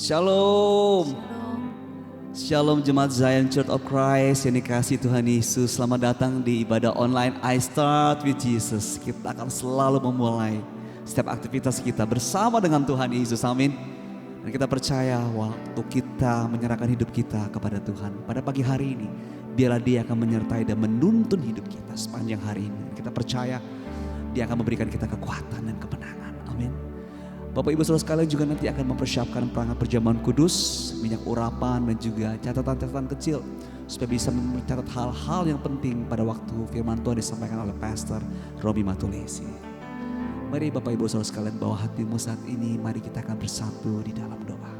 Shalom. Shalom jemaat Zion Church of Christ yang dikasihi Tuhan Yesus. Selamat datang di ibadah online I Start with Jesus. Kita akan selalu memulai setiap aktivitas kita bersama dengan Tuhan Yesus. Amin. Dan kita percaya waktu kita menyerahkan hidup kita kepada Tuhan pada pagi hari ini, biarlah Dia akan menyertai dan menuntun hidup kita sepanjang hari ini. Kita percaya Dia akan memberikan kita kekuatan dan kemenangan. Amin. Bapak Ibu Saudara sekalian juga nanti akan mempersiapkan perangkat perjamuan kudus, minyak urapan dan juga catatan-catatan kecil supaya bisa mencatat hal-hal yang penting pada waktu firman Tuhan disampaikan oleh Pastor Robi Matulesi. Mari Bapak Ibu Saudara sekalian bawa hatimu saat ini, mari kita akan bersatu di dalam doa.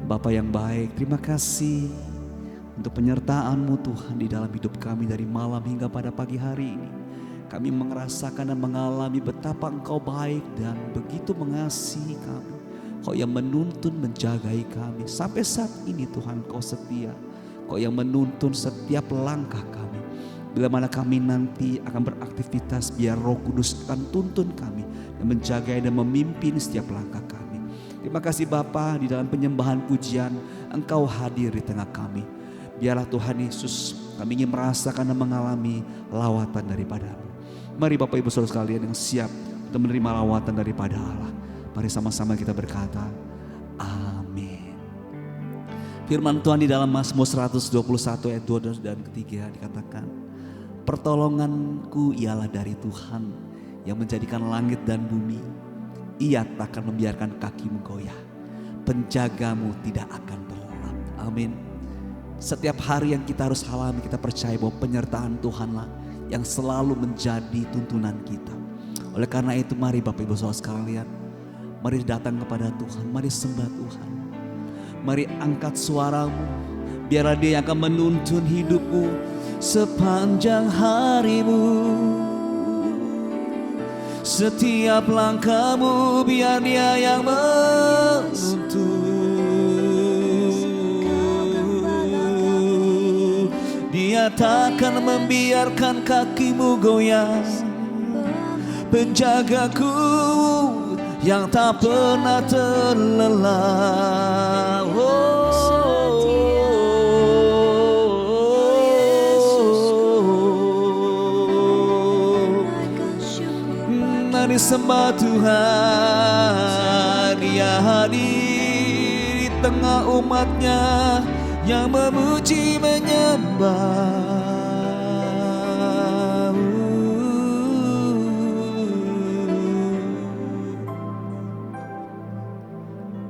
Bapa yang baik, terima kasih untuk penyertaan-Mu Tuhan di dalam hidup kami dari malam hingga pada pagi hari ini. Kami merasakan dan mengalami betapa Engkau baik dan begitu mengasihi kami. Kau yang menuntun menjagai kami. Sampai saat ini Tuhan Kau setia. Kau yang menuntun setiap langkah kami. Bila mana kami nanti akan beraktivitas, biar Roh Kudus akan tuntun kami dan menjaga dan memimpin setiap langkah kami. Terima kasih Bapa, di dalam penyembahan pujian Engkau hadir di tengah kami. Biarlah Tuhan Yesus, kami ingin merasakan dan mengalami lawatan daripada-Mu. Mari Bapak Ibu Saudara sekalian yang siap untuk menerima lawatan daripada Allah. Mari sama-sama kita berkata, amin. Firman Tuhan di dalam Mazmur 121 ayat 2 dan ketiga dikatakan, pertolonganku ialah dari Tuhan yang menjadikan langit dan bumi. Ia tak akan membiarkan kakimu goyah. Penjagamu tidak akan terlelap. Amin. Setiap hari yang kita harus alami, kita percaya bahwa penyertaan Tuhanlah yang selalu menjadi tuntunan kita. Oleh karena itu mari Bapak Ibu Saudara sekalian, mari datang kepada Tuhan, mari sembah Tuhan. Mari angkat suaramu, biarlah Dia yang akan menuntun hidupmu sepanjang harimu. Setiap langkahmu biar Dia yang menuntun. Dia takkan membiarkan kakimu goyah. Penjagaku yang tak pernah terlelah. Mari sembah Tuhan. Dia hadir di tengah umatnya yang memuji menyembah.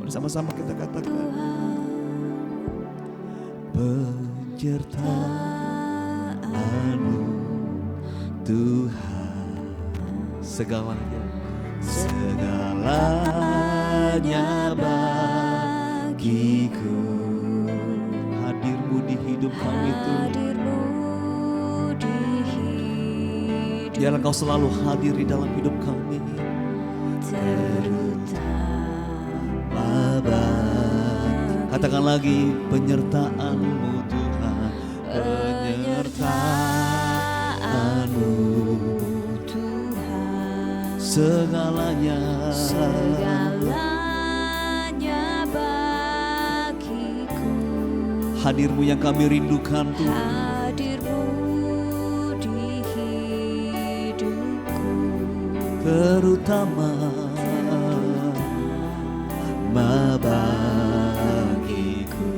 Bersama-sama kita katakan, penyertaan-Mu Tuhan, segalanya bagiku. Hadir-Mu di hidup kami Tuhan. Biarlah Kau selalu hadir di dalam hidup kami. Terutama katakan lagi, penyertaan-Mu Tuhan. Penyertaan-Mu Tuhan. Segalanya hadir-Mu yang kami rindukan Tuhan. Hadir-Mu di hidupku. Terutama bagiku.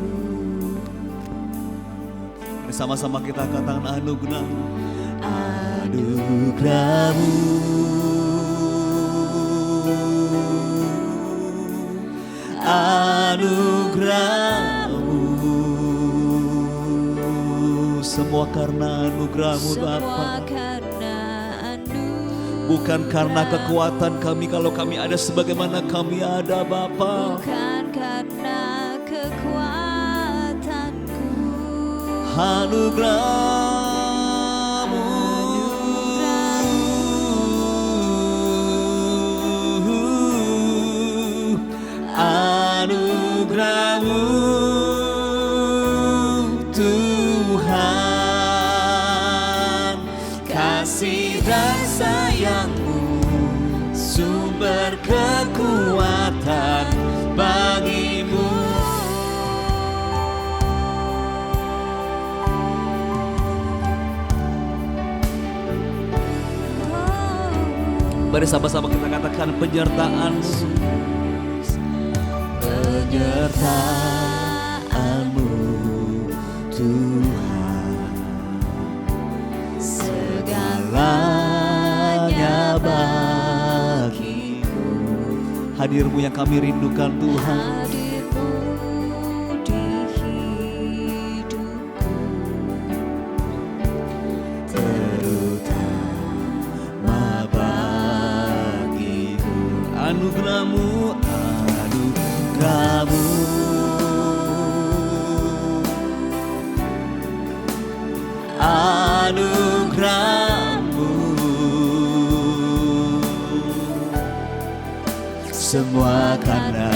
Mari sama-sama kita katakan anugerah-Mu. Anugerah-Mu. Anugerah-Mu. Semua karena anugerah-Mu Bapa. Bukan karena kekuatan kami kalau kami ada sebagaimana kami ada Bapa. Bukan karena kekuatanku. Anugerah-Mu. Anugerah-Mu Tuhan. Kasih dan sayang-Mu sumber kekuatan bagimu Mari sama-sama kita katakan penyertaan-Mu. Penyertaan-Mu Tuhan, segalanya bagiku. Hadir-Mu yang kami rindukan Tuhan. Hadir-Mu di hidupku, terutama bagiku. Anugerah-Mu, anugerah-Mu, anugerah-Mu, semua karena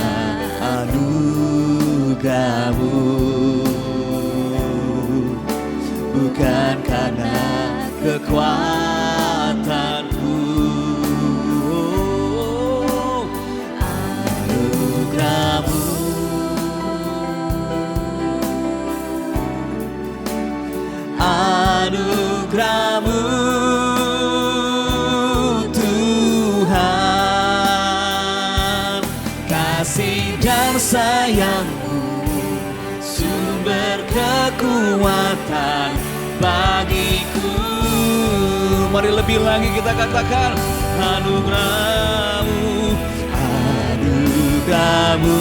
anugerah-Mu, bukan karena kekuatanku. Anugerah-Mu, anugerah-Mu Tuhan, kasih dan sayang-Mu, sumber kekuatan bagiku. Mari lebih lagi kita katakan anugerah-Mu, anugerah-Mu,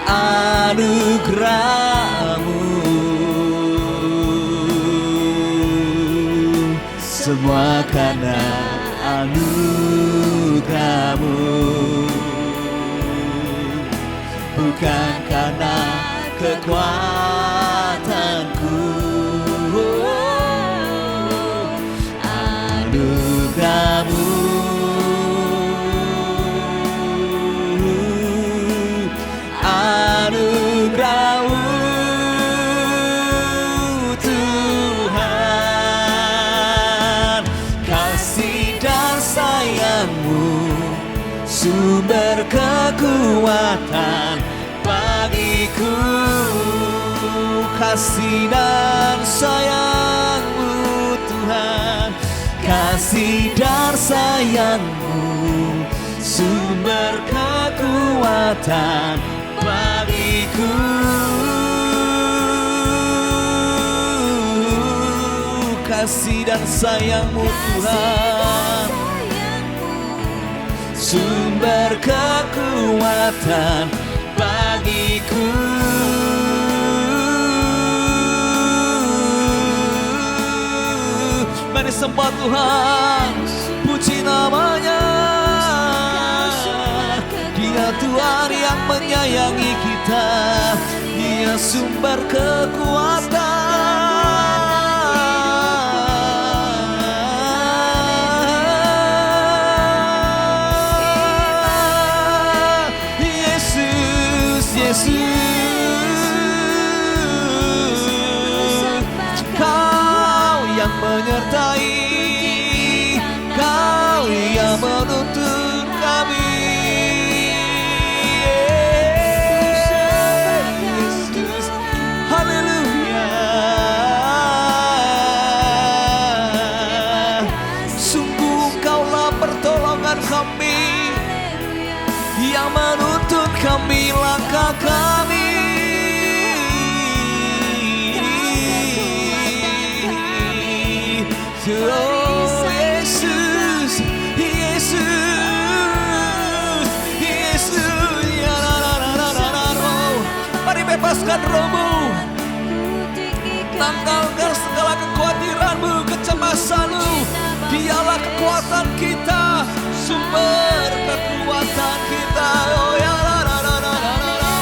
anugerah-Mu, semua karena anugerah-Mu, bukan karena kekuatanku. Anugerah-Mu, anugerah-Mu Tuhan, kasih dan sayang-Mu, sumber kekuatan bagiku. Kasih dan sayang-Mu Tuhan, kasih dan sayang-Mu, sumber kekuatan bagiku. Kasih dan sayang-Mu Tuhan, sumber kekuatan bagiku. Mari sembah Tuhan, puji namanya. Dia Tuhan yang menyayangi kita, Dia sumber kekuatan. Yesus, Yesus, Kau yang menyertai, Kau yang menuntun kami. Yesus, haleluya. Sungguh Kaulah pertolongan kami, yang menuntun kami langkah kami. Oh Yesus, Yesus, Yesus, ya la la la la la la. Mari bebaskan Roh-Mu, tanggalkan segala kekhawatiran-Mu, kecemasan-Mu. Dialah kekuatan kita, sumber kekuatan kita. Oh ya la la la la la la la.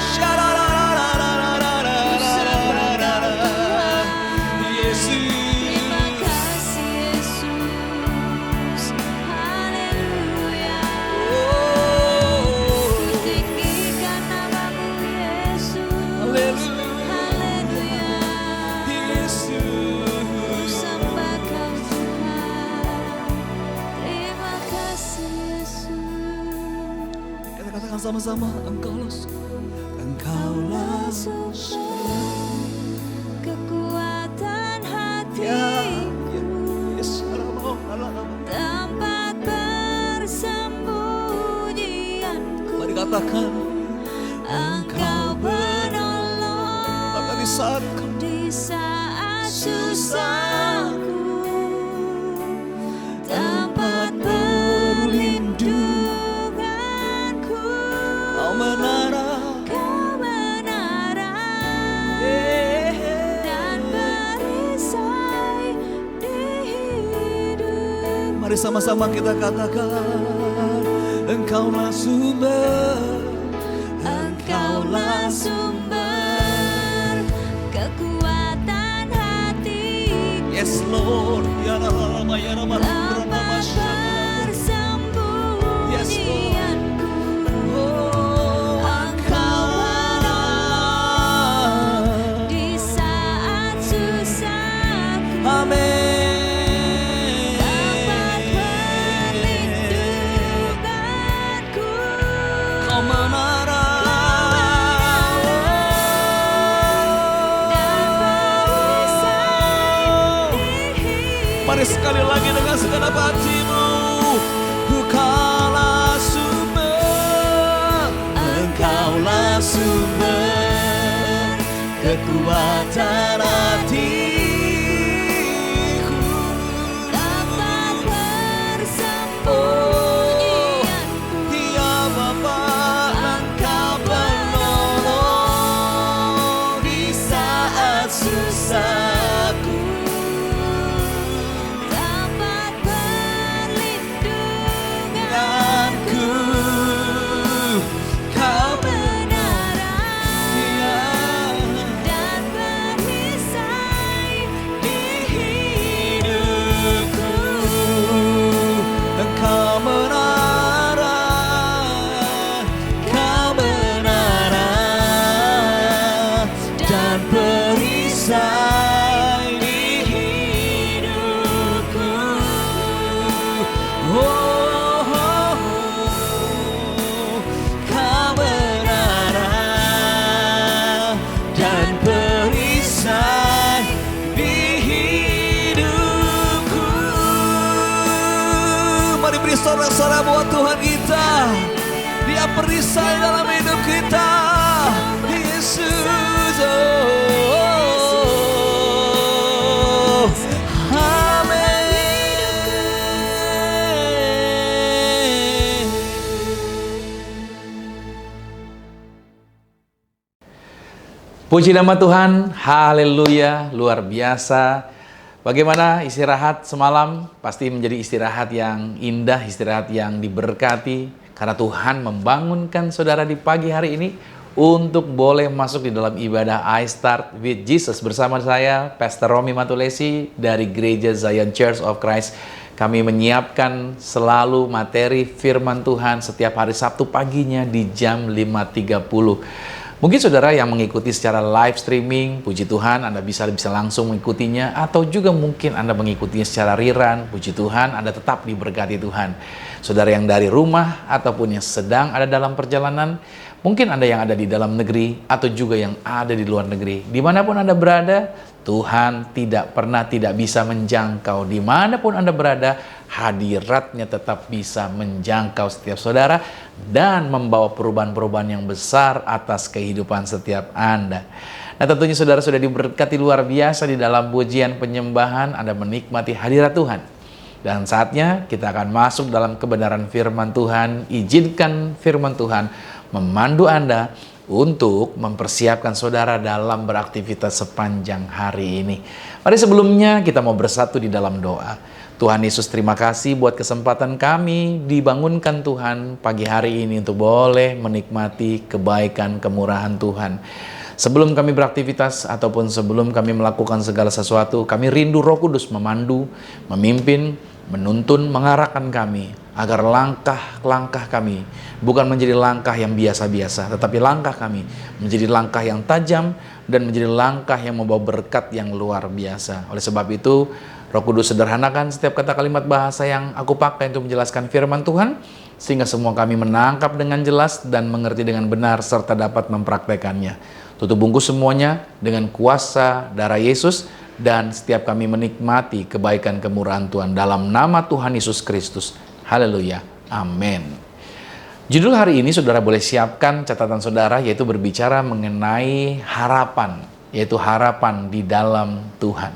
Sha la la la la la la la la la. Yesus. Katakan sama-sama, Engkaulah sumber kekuatan katakan Engkau penolong bahkan di saat di saat susahku, tempat perlindunganku, Kau menara dan perisai di hidup. Mari sama-sama kita katakan, Engkaulah sumber, Engkaulah sumber kekuatan hatiku, yes Lord, ya Rama, ya Rama, tempat persembunyianku. oh Engkaulah, Di saat susahku, amin. tempat perlindunganku, Kau menara dan perisai di hidup. Mari sekali lagi dengan segenap hatimu. Engkaulah sumber, Engkaulah sumber kekuatan hatiku, Tempat persembunyianku, ya Bapa, Engkau penolong di saat susahku. tempat Denganku, perlindunganku, Kau menara ya, dan perisai di hidupku. Engkau menara, Kau menara dan perisai di hidupku. Oh, Kau menara dan perisai di hidupku. Mari beri sorak-sorak buat Tuhan kita. Dia perisai dalam hidup kita. Yesus, oh, amin. Puji nama Tuhan, haleluya, luar biasa. Bagaimana istirahat semalam? Pasti menjadi istirahat yang indah, istirahat yang diberkati. Karena Tuhan membangunkan saudara di pagi hari ini untuk boleh masuk di dalam ibadah I Start with Jesus. Bersama saya, Pastor Romi Matulesi dari Gereja Zion Church of Christ. Kami menyiapkan selalu materi firman Tuhan setiap hari Sabtu paginya di jam 5.30. Mungkin saudara yang mengikuti secara live streaming, puji Tuhan Anda bisa langsung mengikutinya, atau juga mungkin Anda mengikutinya secara rerun, puji Tuhan Anda tetap diberkati Tuhan. Saudara yang dari rumah ataupun yang sedang ada dalam perjalanan, mungkin Anda yang ada di dalam negeri atau juga yang ada di luar negeri, dimanapun Anda berada, Tuhan tidak pernah tidak bisa menjangkau. Dimanapun Anda berada, hadiratnya tetap bisa menjangkau setiap saudara dan membawa perubahan-perubahan yang besar atas kehidupan setiap Anda. Nah, tentunya saudara sudah diberkati luar biasa di dalam pujian penyembahan. Anda menikmati hadirat Tuhan. Dan saatnya kita akan masuk dalam kebenaran firman Tuhan. Izinkan firman Tuhan memandu Anda untuk mempersiapkan saudara dalam beraktivitas sepanjang hari ini. Mari sebelumnya kita mau bersatu di dalam doa. Tuhan Yesus, terima kasih buat kesempatan kami dibangunkan Tuhan pagi hari ini untuk boleh menikmati kebaikan kemurahan Tuhan. Sebelum kami beraktivitas ataupun sebelum kami melakukan segala sesuatu, kami rindu Roh Kudus memandu, memimpin, menuntun, mengarahkan kami agar langkah-langkah kami bukan menjadi langkah yang biasa-biasa, tetapi langkah kami menjadi langkah yang tajam dan menjadi langkah yang membawa berkat yang luar biasa. Oleh sebab itu, Roh Kudus sederhanakan setiap kata kalimat bahasa yang aku pakai untuk menjelaskan firman Tuhan, sehingga semua kami menangkap dengan jelas dan mengerti dengan benar serta dapat mempraktekannya. Tutup bungkus semuanya dengan kuasa darah Yesus, dan setiap kami menikmati kebaikan kemurahan Tuhan dalam nama Tuhan Yesus Kristus. Haleluya. Amin. Judul hari ini saudara boleh siapkan catatan saudara, yaitu berbicara mengenai harapan, yaitu harapan di dalam Tuhan.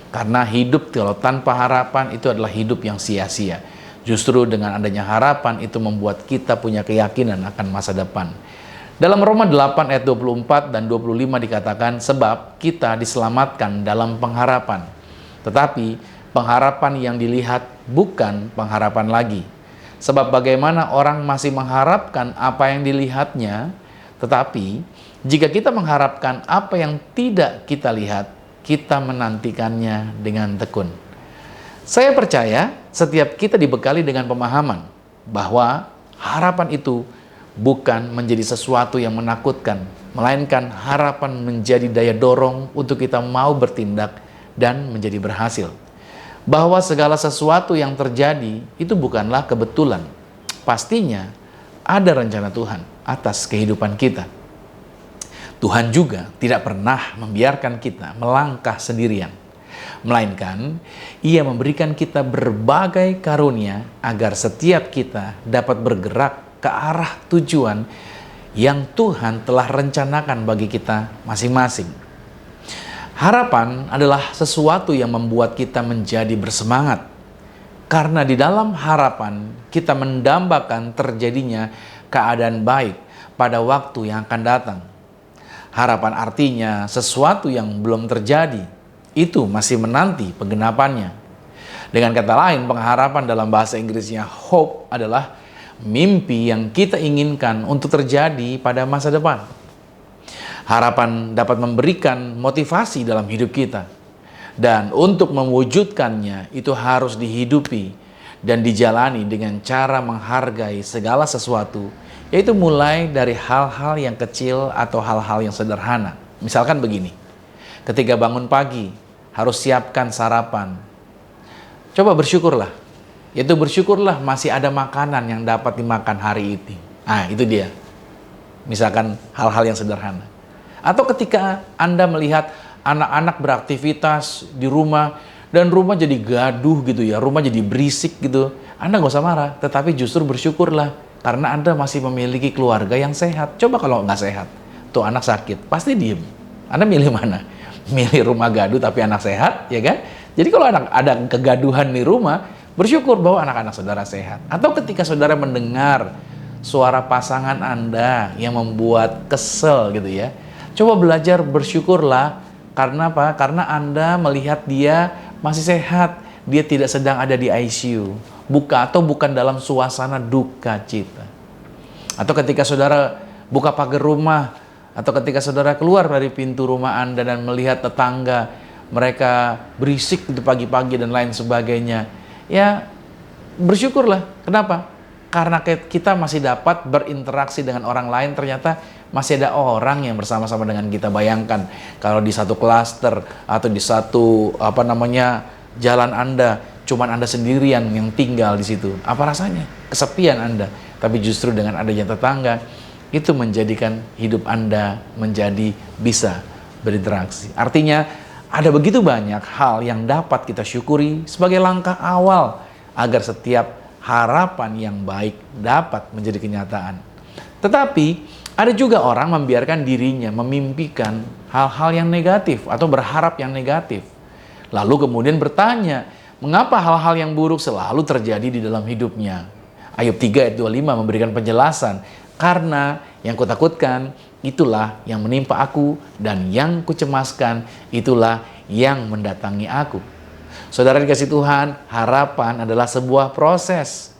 Karena hidup kalau tanpa harapan itu adalah hidup yang sia-sia. Justru dengan adanya harapan itu membuat kita punya keyakinan akan masa depan. Dalam Roma 8 ayat 24 dan 25 dikatakan, sebab kita diselamatkan dalam pengharapan. Tetapi pengharapan yang dilihat bukan pengharapan lagi. Sebab bagaimana orang masih mengharapkan apa yang dilihatnya, tetapi jika kita mengharapkan apa yang tidak kita lihat, kita menantikannya dengan tekun. Saya percaya setiap kita dibekali dengan pemahaman bahwa harapan itu bukan menjadi sesuatu yang menakutkan, melainkan harapan menjadi daya dorong untuk kita mau bertindak dan menjadi berhasil. Bahwa segala sesuatu yang terjadi itu bukanlah kebetulan. Pastinya ada rencana Tuhan atas kehidupan kita. Tuhan juga tidak pernah membiarkan kita melangkah sendirian, melainkan Ia memberikan kita berbagai karunia agar setiap kita dapat bergerak ke arah tujuan yang Tuhan telah rencanakan bagi kita masing-masing. Harapan adalah sesuatu yang membuat kita menjadi bersemangat. Karena di dalam harapan kita mendambakan terjadinya keadaan baik pada waktu yang akan datang. Harapan artinya sesuatu yang belum terjadi, itu masih menanti penggenapannya. Dengan kata lain, pengharapan dalam bahasa Inggrisnya hope adalah mimpi yang kita inginkan untuk terjadi pada masa depan. Harapan dapat memberikan motivasi dalam hidup kita. Dan untuk mewujudkannya itu harus dihidupi dan dijalani dengan cara menghargai segala sesuatu, yaitu mulai dari hal-hal yang kecil atau hal-hal yang sederhana. Misalkan begini, ketika bangun pagi harus siapkan sarapan. Coba bersyukurlah, yaitu bersyukurlah masih ada makanan yang dapat dimakan hari ini. Nah, itu dia. Misalkan hal-hal yang sederhana. Atau ketika Anda melihat anak-anak beraktivitas di rumah dan rumah jadi gaduh gitu ya, rumah jadi berisik gitu, Anda nggak usah marah, tetapi justru bersyukurlah karena Anda masih memiliki keluarga yang sehat. Coba kalau nggak sehat, tuh anak sakit, pasti diem. Anda milih mana? Milih rumah gaduh tapi anak sehat, ya kan? Jadi kalau ada kegaduhan di rumah, bersyukur bahwa anak-anak saudara sehat. Atau ketika saudara mendengar suara pasangan Anda yang membuat kesel gitu ya, coba belajar bersyukurlah. Karena apa? Karena Anda melihat dia masih sehat, dia tidak sedang ada di ICU, bukan dalam suasana duka cita. Atau ketika saudara buka pagar rumah, atau ketika saudara keluar dari pintu rumah Anda dan melihat tetangga mereka berisik di pagi-pagi dan lain sebagainya, ya bersyukurlah. Kenapa? Karena kita masih dapat berinteraksi dengan orang lain, ternyata masih ada orang yang bersama-sama dengan kita. Bayangkan kalau di satu klaster atau di satu jalan Anda, cuman Anda sendirian yang tinggal di situ. Apa rasanya? Kesepian Anda. Tapi justru dengan adanya tetangga, itu menjadikan hidup Anda menjadi bisa berinteraksi. Artinya ada begitu banyak hal yang dapat kita syukuri sebagai langkah awal agar setiap harapan yang baik dapat menjadi kenyataan. Tetapi ada juga orang membiarkan dirinya memimpikan hal-hal yang negatif atau berharap yang negatif. Lalu kemudian bertanya, mengapa hal-hal yang buruk selalu terjadi di dalam hidupnya? Ayub 3 ayat 25 memberikan penjelasan, karena yang kutakutkan itulah yang menimpa aku, dan yang kucemaskan itulah yang mendatangi aku. Saudara dikasih Tuhan, harapan adalah sebuah proses.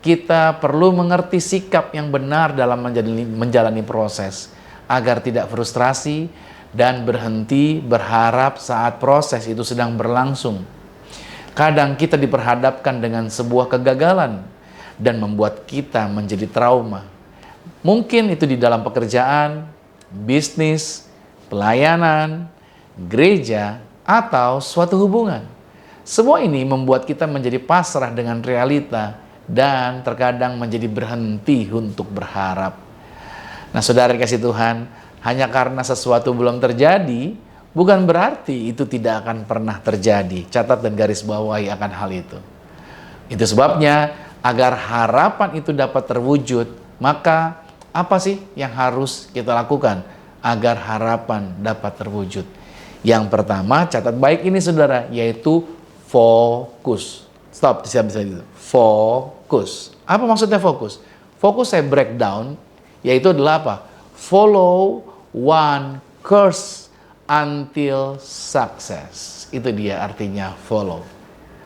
Kita perlu mengerti sikap yang benar dalam menjalani proses, agar tidak frustrasi dan berhenti berharap saat proses itu sedang berlangsung. Kadang kita diperhadapkan dengan sebuah kegagalan dan membuat kita menjadi trauma. Mungkin itu di dalam pekerjaan, bisnis, pelayanan, gereja, atau suatu hubungan. Semua ini membuat kita menjadi pasrah dengan realita dan terkadang menjadi berhenti untuk berharap. Nah, saudara dikasih Tuhan, hanya karena sesuatu belum terjadi, bukan berarti itu tidak akan pernah terjadi. Catat dan garis bawahi akan hal itu. Itu sebabnya Agar harapan itu dapat terwujud, maka apa sih yang harus kita lakukan agar harapan dapat terwujud? Yang pertama, catat baik ini saudara, yaitu fokus. Stop, bisa gitu. Fokus. Apa maksudnya fokus? Fokus saya breakdown, yaitu adalah apa? Follow one course until success. Itu dia artinya follow.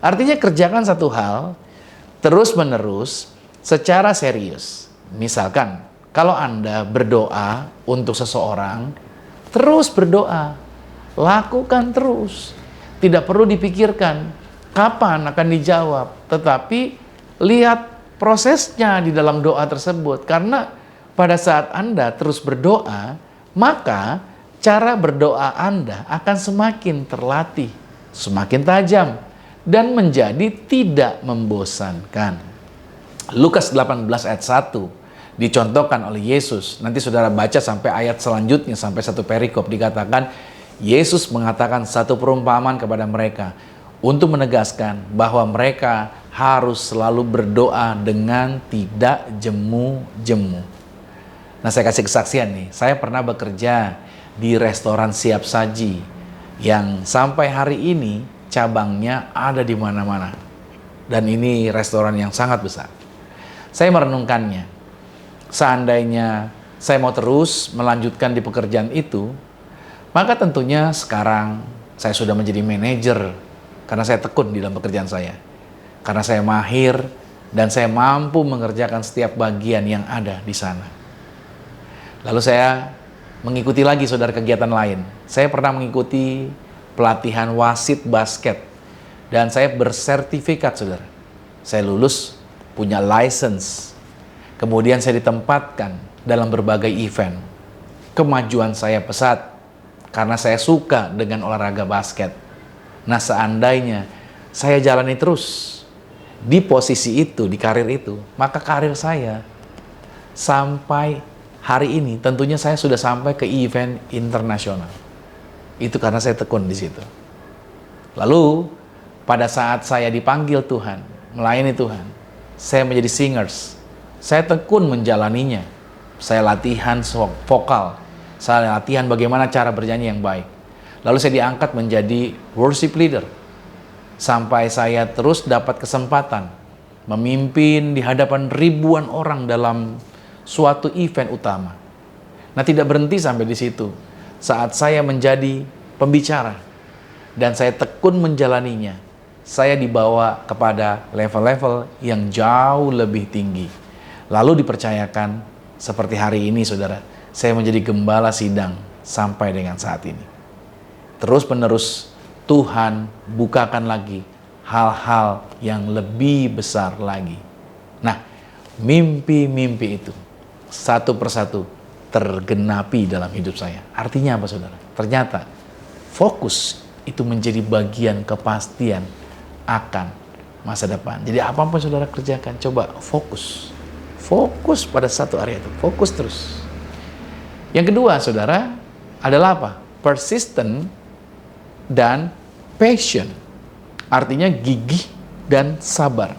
Artinya kerjakan satu hal terus-menerus secara serius. Misalkan, kalau Anda berdoa untuk seseorang, terus berdoa. Lakukan terus. Tidak perlu dipikirkan kapan akan dijawab. Tetapi lihat prosesnya di dalam doa tersebut. Karena pada saat Anda terus berdoa, maka cara berdoa Anda akan semakin terlatih, semakin tajam, dan menjadi tidak membosankan. Lukas 18 ayat 1 dicontohkan oleh Yesus. Nanti saudara baca sampai ayat selanjutnya, sampai satu perikop, dikatakan Yesus mengatakan satu perumpamaan kepada mereka untuk menegaskan bahwa mereka harus selalu berdoa dengan tidak jemu-jemu. Nah, saya kasih kesaksian nih. Saya pernah bekerja di restoran siap saji yang sampai hari ini cabangnya ada di mana-mana. Dan ini restoran yang sangat besar. Saya merenungkannya. Seandainya saya mau terus melanjutkan di pekerjaan itu, maka tentunya sekarang saya sudah menjadi manajer karena saya tekun di dalam pekerjaan saya. Karena saya mahir dan saya mampu mengerjakan setiap bagian yang ada di sana. Lalu saya mengikuti lagi saudara kegiatan lain. Saya pernah mengikuti pelatihan wasit basket dan saya bersertifikat saudara. Saya lulus, punya license. Kemudian saya ditempatkan dalam berbagai event. Kemajuan saya pesat karena saya suka dengan olahraga basket. Nah, seandainya saya jalani terus di posisi itu, di karir itu, maka karir saya sampai hari ini tentunya saya sudah sampai ke event internasional. Itu karena saya tekun di situ. Lalu pada saat saya dipanggil Tuhan, melayani Tuhan, saya menjadi singers. Saya tekun menjalaninya. Saya latihan vokal. Saya latihan bagaimana cara bernyanyi yang baik. Lalu saya diangkat menjadi worship leader. Sampai saya terus dapat kesempatan memimpin di hadapan ribuan orang dalam suatu event utama. Nah, tidak berhenti sampai di situ. Saat saya menjadi pembicara dan saya tekun menjalaninya, saya dibawa kepada level-level yang jauh lebih tinggi. Lalu dipercayakan seperti hari ini saudara, saya menjadi gembala sidang sampai dengan saat ini. Terus menerus Tuhan bukakan lagi hal-hal yang lebih besar lagi. Nah, mimpi-mimpi itu satu persatu tergenapi dalam hidup saya. Artinya apa saudara? Ternyata fokus itu menjadi bagian kepastian akan masa depan. Jadi apapun saudara kerjakan, coba fokus. Fokus pada satu area itu, fokus terus. Yang kedua saudara adalah apa? Persistent dan passion. Artinya gigih dan sabar.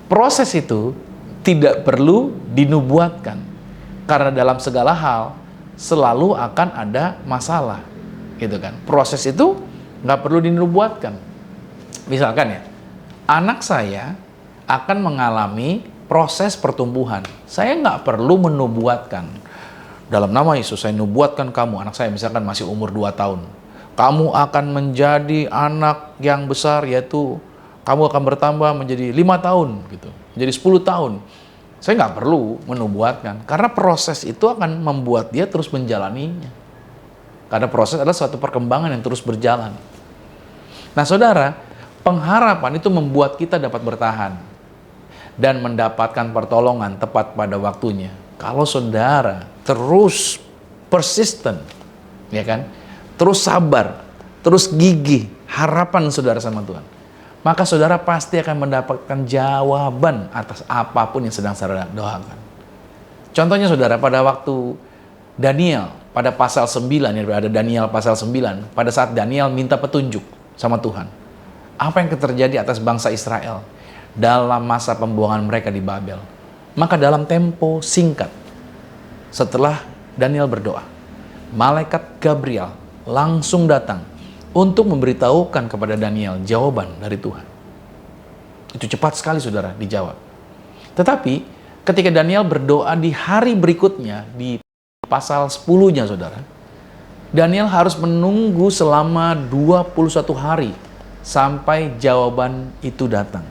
Proses itu tidak perlu dinubuatkan. Karena dalam segala hal selalu akan ada masalah. Gitu kan. Proses itu nggak perlu dinubuatkan. Misalkan ya, anak saya akan mengalami proses pertumbuhan. Saya nggak perlu menubuatkan. Dalam nama Yesus, saya nubuatkan kamu, anak saya misalkan masih umur 2 tahun. Kamu akan menjadi anak yang besar, yaitu kamu akan bertambah menjadi 5 tahun, gitu, menjadi 10 tahun. Saya nggak perlu menubuatkan, karena proses itu akan membuat dia terus menjalaninya. Karena proses adalah suatu perkembangan yang terus berjalan. Nah saudara, pengharapan itu membuat kita dapat bertahan dan mendapatkan pertolongan tepat pada waktunya. Kalau saudara terus persisten, ya kan? Terus sabar, terus gigih, harapan saudara sama Tuhan, maka saudara pasti akan mendapatkan jawaban atas apapun yang sedang saudara doakan. Contohnya saudara, pada waktu Daniel, pada pasal 9, ya ada Daniel pasal 9, pada saat Daniel minta petunjuk sama Tuhan. Apa yang terjadi atas bangsa Israel? dalam masa pembuangan mereka di Babel. Maka dalam tempo singkat, setelah Daniel berdoa, malaikat Gabriel langsung datang untuk memberitahukan kepada Daniel jawaban dari Tuhan. Itu cepat sekali saudara dijawab. Tetapi ketika Daniel berdoa di hari berikutnya, di pasal 10-nya saudara, Daniel harus menunggu selama 21 hari sampai jawaban itu datang.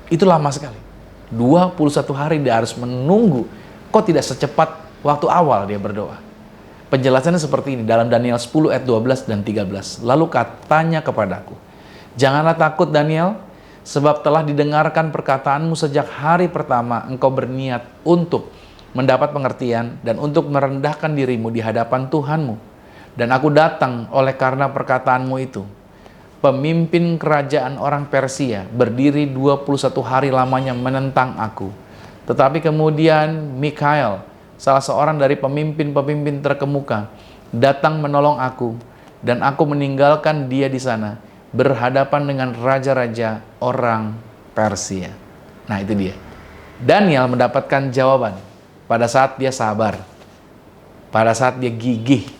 Itu lama sekali. 21 hari dia harus menunggu. Kok tidak secepat waktu awal dia berdoa? Penjelasannya seperti ini dalam Daniel 10 ayat 12 dan 13. Lalu katanya kepadaku, janganlah takut Daniel, sebab telah didengarkan perkataanmu sejak hari pertama engkau berniat untuk mendapat pengertian dan untuk merendahkan dirimu di hadapan Tuhanmu. Dan aku datang oleh karena perkataanmu itu. Pemimpin kerajaan orang Persia berdiri 21 hari lamanya menentang aku. Tetapi kemudian Mikhail, salah seorang dari pemimpin-pemimpin terkemuka, datang menolong aku, dan aku meninggalkan dia di sana, berhadapan dengan raja-raja orang Persia. Nah itu dia. Daniel mendapatkan jawaban pada saat dia sabar, pada saat dia gigih,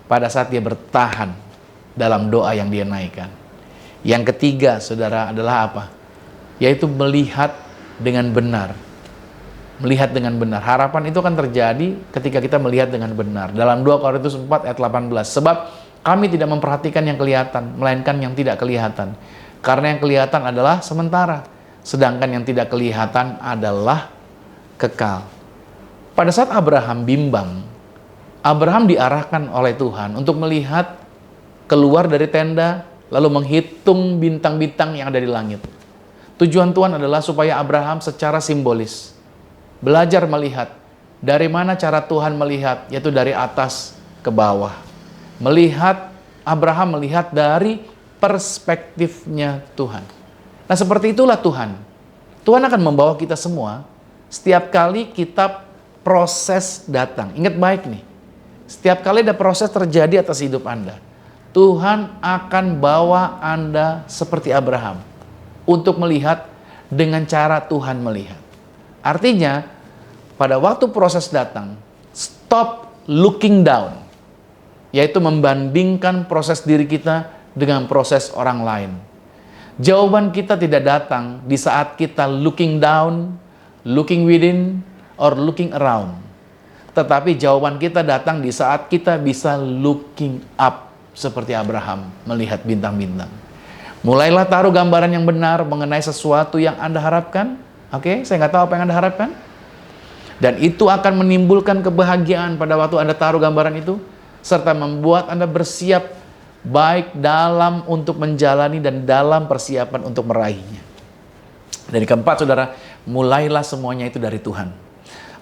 pada saat dia bertahan dalam doa yang dia naikkan. Yang ketiga, saudara, adalah apa? Yaitu melihat dengan benar. Melihat dengan benar. Harapan itu akan terjadi ketika kita melihat dengan benar. Dalam 2 Korintus 4 ayat 18. Sebab kami tidak memperhatikan yang kelihatan, melainkan yang tidak kelihatan. Karena yang kelihatan adalah sementara, sedangkan yang tidak kelihatan adalah kekal. Pada saat Abraham bimbang, Abraham diarahkan oleh Tuhan untuk melihat keluar dari tenda, lalu menghitung bintang-bintang yang ada di langit. Tujuan Tuhan adalah supaya Abraham secara simbolis belajar melihat dari mana cara Tuhan melihat, yaitu dari atas ke bawah. Abraham melihat dari perspektifnya Tuhan. Nah seperti itulah Tuhan. Tuhan akan membawa kita semua setiap kali kita proses datang. Ingat baik nih, setiap kali ada proses terjadi atas hidup Anda, Tuhan akan bawa Anda seperti Abraham untuk melihat dengan cara Tuhan melihat. Artinya, pada waktu proses datang, stop looking down, yaitu membandingkan proses diri kita dengan proses orang lain. Jawaban kita tidak datang di saat kita looking down, looking within, or looking around. Tetapi jawaban kita datang di saat kita bisa looking up, seperti Abraham melihat bintang-bintang. Mulailah taruh gambaran yang benar mengenai sesuatu yang Anda harapkan. Oke, saya nggak tahu apa yang Anda harapkan. Dan itu akan menimbulkan kebahagiaan pada waktu Anda taruh gambaran itu, serta membuat Anda bersiap baik dalam untuk menjalani dan dalam persiapan untuk meraihnya. Dan yang keempat, saudara, mulailah semuanya itu dari Tuhan.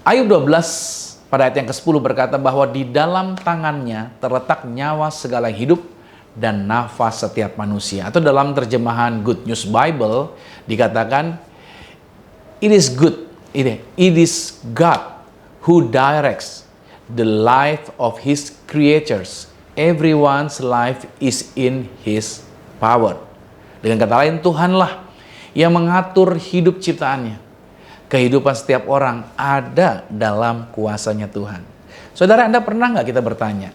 Ayub 12 pada ayat yang ke-10 berkata bahwa di dalam tangannya terletak nyawa segala yang hidup dan nafas setiap manusia. Atau dalam terjemahan Good News Bible dikatakan, it is God who directs the life of His creatures. Everyone's life is in His power. Dengan kata lain, Tuhanlah yang mengatur hidup ciptaannya. Kehidupan setiap orang ada dalam kuasanya Tuhan. Saudara, Anda pernah nggak kita bertanya,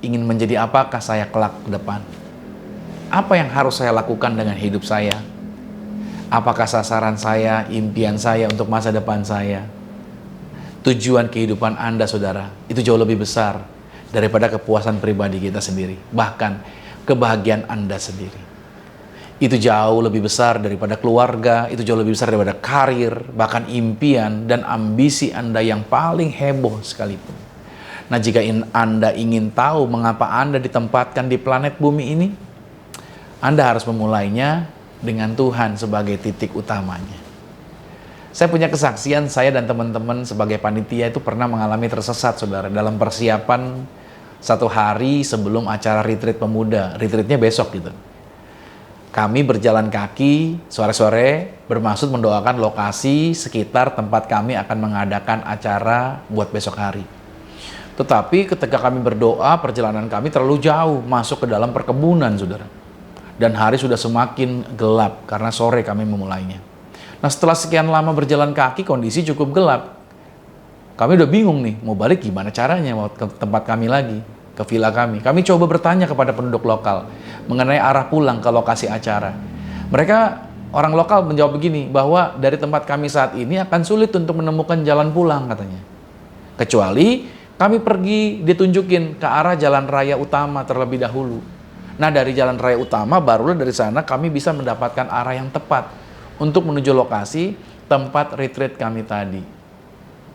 ingin menjadi apakah saya kelak ke depan? Apa yang harus saya lakukan dengan hidup saya? Apakah sasaran saya, impian saya untuk masa depan saya? Tujuan kehidupan Anda, saudara, itu jauh lebih besar daripada kepuasan pribadi kita sendiri. Bahkan kebahagiaan Anda sendiri. Itu jauh lebih besar daripada keluarga, itu jauh lebih besar daripada karir, bahkan impian dan ambisi Anda yang paling heboh sekalipun. Nah, jika Anda ingin tahu mengapa Anda ditempatkan di planet bumi ini, Anda harus memulainya dengan Tuhan sebagai titik utamanya. Saya punya kesaksian, saya dan teman-teman sebagai panitia itu pernah mengalami tersesat, saudara, dalam persiapan 1 hari sebelum acara retreat pemuda. Retreatnya besok gitu. Kami berjalan kaki sore-sore bermaksud mendoakan lokasi sekitar tempat kami akan mengadakan acara buat besok hari. Tetapi ketika kami berdoa, perjalanan kami terlalu jauh masuk ke dalam perkebunan, saudara. Dan hari sudah semakin gelap karena sore kami memulainya. Nah setelah sekian lama berjalan kaki, kondisi cukup gelap. Kami udah bingung nih, mau balik gimana caranya mau ke tempat kami lagi, ke villa kami. Kami coba bertanya kepada penduduk lokal mengenai arah pulang ke lokasi acara. Mereka, orang lokal menjawab begini, bahwa dari tempat kami saat ini akan sulit untuk menemukan jalan pulang katanya. Kecuali kami pergi ditunjukin ke arah jalan raya utama terlebih dahulu. Nah dari jalan raya utama, barulah dari sana kami bisa mendapatkan arah yang tepat untuk menuju lokasi tempat retreat kami tadi.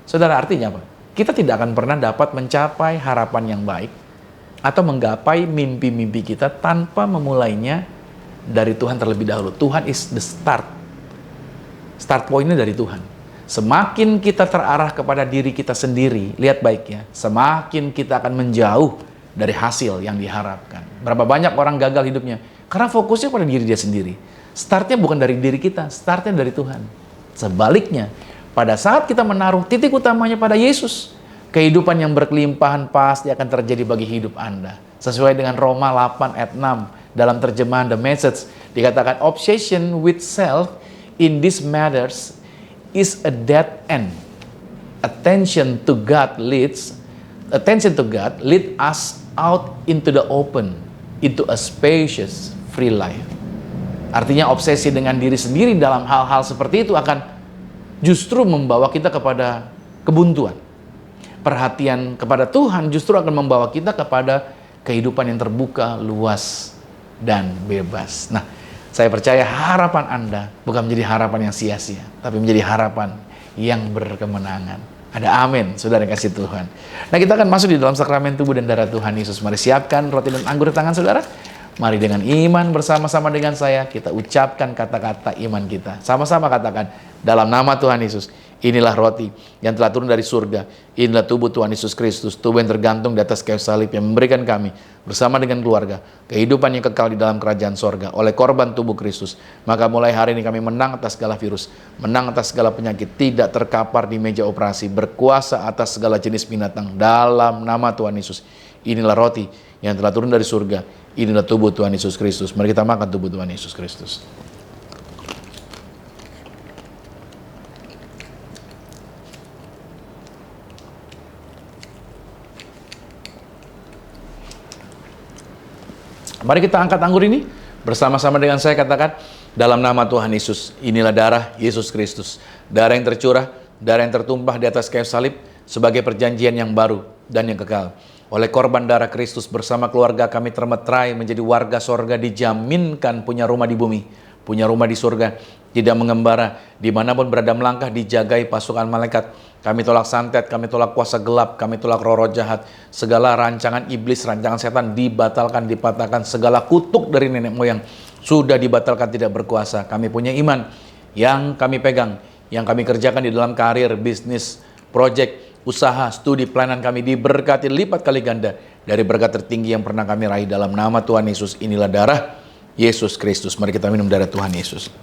Saudara, artinya apa? Kita tidak akan pernah dapat mencapai harapan yang baik atau menggapai mimpi-mimpi kita tanpa memulainya dari Tuhan terlebih dahulu. Tuhan is the start. Start point-nya dari Tuhan. Semakin kita terarah kepada diri kita sendiri, lihat baik ya, semakin kita akan menjauh dari hasil yang diharapkan. Berapa banyak orang gagal hidupnya? Karena fokusnya pada diri dia sendiri. Startnya bukan dari diri kita, startnya dari Tuhan. Sebaliknya, pada saat kita menaruh titik utamanya pada Yesus, kehidupan yang berkelimpahan pasti akan terjadi bagi hidup Anda. Sesuai dengan Roma 8 ayat 6 dalam terjemahan The Message, dikatakan obsession with self in these matters is a dead end. Attention to God lead us out into the open, into a spacious, free life. Artinya obsesi dengan diri sendiri dalam hal-hal seperti itu akan justru membawa kita kepada kebuntuan. Perhatian kepada Tuhan justru akan membawa kita kepada kehidupan yang terbuka, luas, dan bebas. Nah, saya percaya harapan Anda bukan menjadi harapan yang sia-sia, tapi menjadi harapan yang berkemenangan. Ada amin, saudara yang kasih Tuhan. Nah, kita akan masuk di dalam sakramen tubuh dan darah Tuhan Yesus. Mari siapkan roti dan anggur di tangan saudara. Mari dengan iman bersama-sama dengan saya, kita ucapkan kata-kata iman kita. Sama-sama katakan, dalam nama Tuhan Yesus, inilah roti yang telah turun dari surga. Inilah tubuh Tuhan Yesus Kristus, tubuh yang tergantung di atas kayu salib yang memberikan kami, bersama dengan keluarga, kehidupan yang kekal di dalam kerajaan sorga, oleh korban tubuh Kristus. Maka mulai hari ini kami menang atas segala virus, menang atas segala penyakit, tidak terkapar di meja operasi, berkuasa atas segala jenis binatang, dalam nama Tuhan Yesus. Inilah roti yang telah turun dari surga. Inilah tubuh Tuhan Yesus Kristus. Mari kita makan tubuh Tuhan Yesus Kristus. Mari kita angkat anggur ini bersama-sama dengan saya, katakan, dalam nama Tuhan Yesus, inilah darah Yesus Kristus. Darah yang tercurah, darah yang tertumpah di atas kayu salib sebagai perjanjian yang baru dan yang kekal. Oleh korban darah Kristus bersama keluarga kami termeterai menjadi warga sorga, dijaminkan punya rumah di bumi, punya rumah di surga, tidak mengembara, dimanapun berada melangkah dijagai pasukan malaikat. Kami tolak santet, kami tolak kuasa gelap, kami tolak roh-roh jahat, segala rancangan iblis, rancangan setan dibatalkan, dipatahkan, segala kutuk dari nenek moyang sudah dibatalkan, tidak berkuasa. Kami punya iman yang kami pegang, yang kami kerjakan di dalam karir, bisnis, proyek, usaha, studi, pelayanan kami diberkati lipat kali ganda dari berkat tertinggi yang pernah kami raih dalam nama Tuhan Yesus. Inilah darah Yesus Kristus. Mari kita minum darah Tuhan Yesus.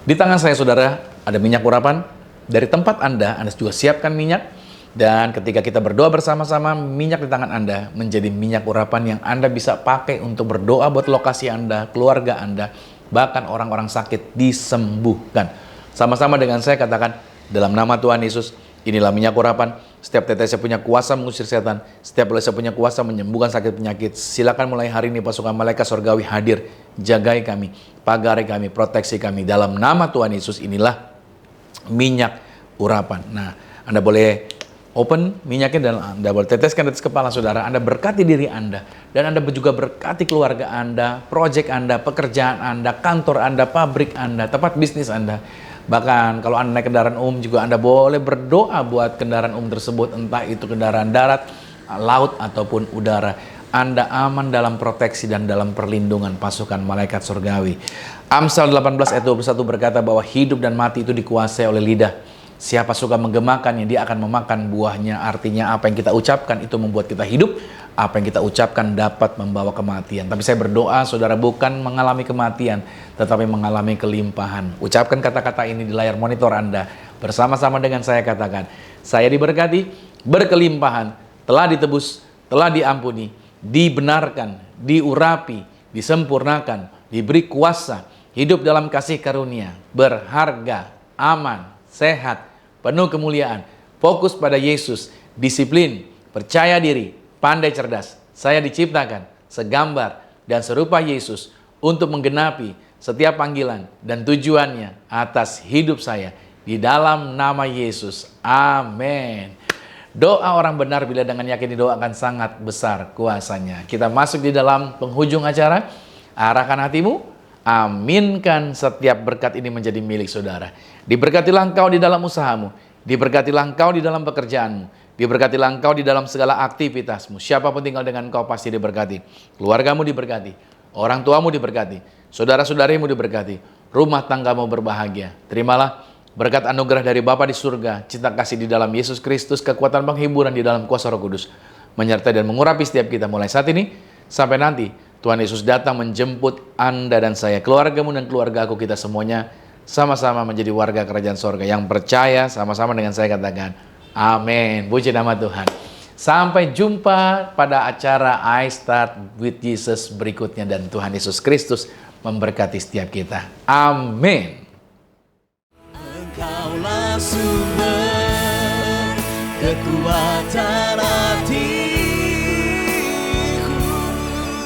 Di tangan saya, saudara, ada minyak urapan. Dari tempat Anda juga siapkan minyak. Dan ketika kita berdoa bersama-sama, minyak di tangan Anda menjadi minyak urapan yang Anda bisa pakai untuk berdoa buat lokasi Anda, keluarga Anda, bahkan orang-orang sakit disembuhkan. Sama-sama dengan saya katakan, dalam nama Tuhan Yesus, inilah minyak urapan. Setiap tetesnya punya kuasa mengusir setan, setiap olesnya punya kuasa menyembuhkan sakit penyakit. Silakan mulai hari ini pasukan malaikat surgawi hadir, jagai kami, pagari kami, proteksi kami. Dalam nama Tuhan Yesus, inilah minyak urapan. Nah, Anda boleh open minyaknya dan Anda boleh teteskan di atas kepala saudara. Anda berkati diri Anda, dan Anda juga berkati keluarga Anda, proyek Anda, pekerjaan Anda, kantor Anda, pabrik Anda, tempat bisnis Anda. Bahkan kalau Anda naik kendaraan umum juga Anda boleh berdoa buat kendaraan umum tersebut, entah itu kendaraan darat, laut, ataupun udara. Anda aman dalam proteksi dan dalam perlindungan pasukan malaikat surgawi. Amsal 18 ayat 21 berkata bahwa hidup dan mati itu dikuasai oleh lidah. Siapa suka menggemakannya, dia akan memakan buahnya. Artinya apa yang kita ucapkan itu membuat kita hidup, apa yang kita ucapkan dapat membawa kematian. Tapi saya berdoa saudara bukan mengalami kematian, tetapi mengalami kelimpahan. Ucapkan kata-kata ini di layar monitor Anda. Bersama-sama dengan saya katakan, saya diberkati, berkelimpahan, telah ditebus, telah diampuni, dibenarkan, diurapi, disempurnakan, diberi kuasa, hidup dalam kasih karunia, berharga, aman, sehat, penuh kemuliaan, fokus pada Yesus, disiplin, percaya diri, pandai cerdas. Saya diciptakan segambar dan serupa Yesus untuk menggenapi setiap panggilan dan tujuannya atas hidup saya. Di dalam nama Yesus. Amin. Doa orang benar bila dengan yakin didoakan sangat besar kuasanya. Kita masuk di dalam penghujung acara. Arahkan hatimu. Aminkan setiap berkat ini menjadi milik saudara. Diberkatilah engkau di dalam usahamu. Diberkatilah engkau di dalam pekerjaanmu. Diberkatilah engkau di dalam segala aktivitasmu. Siapapun tinggal dengan engkau pasti diberkati. Keluargamu diberkati. Orang tuamu diberkati. Saudara-saudarimu diberkati. Rumah tanggamu berbahagia. Terimalah berkat anugerah dari Bapa di surga, cinta kasih di dalam Yesus Kristus, kekuatan penghiburan di dalam kuasa Roh Kudus, menyertai dan mengurapi setiap kita mulai saat ini, sampai nanti Tuhan Yesus datang menjemput Anda dan saya, keluargamu dan keluarga aku, kita semuanya sama-sama menjadi warga kerajaan sorga. Yang percaya sama-sama dengan saya katakan, amin. Puji nama Tuhan. Sampai jumpa pada acara I Start With Jesus berikutnya, dan Tuhan Yesus Kristus memberkati setiap kita. Amin. Engkaulah sumber kekuatan hatiku,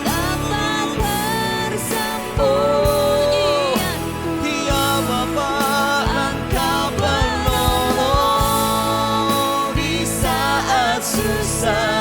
Dapat persembunyianku. Ya Bapa, Engkau penolong di saat susah.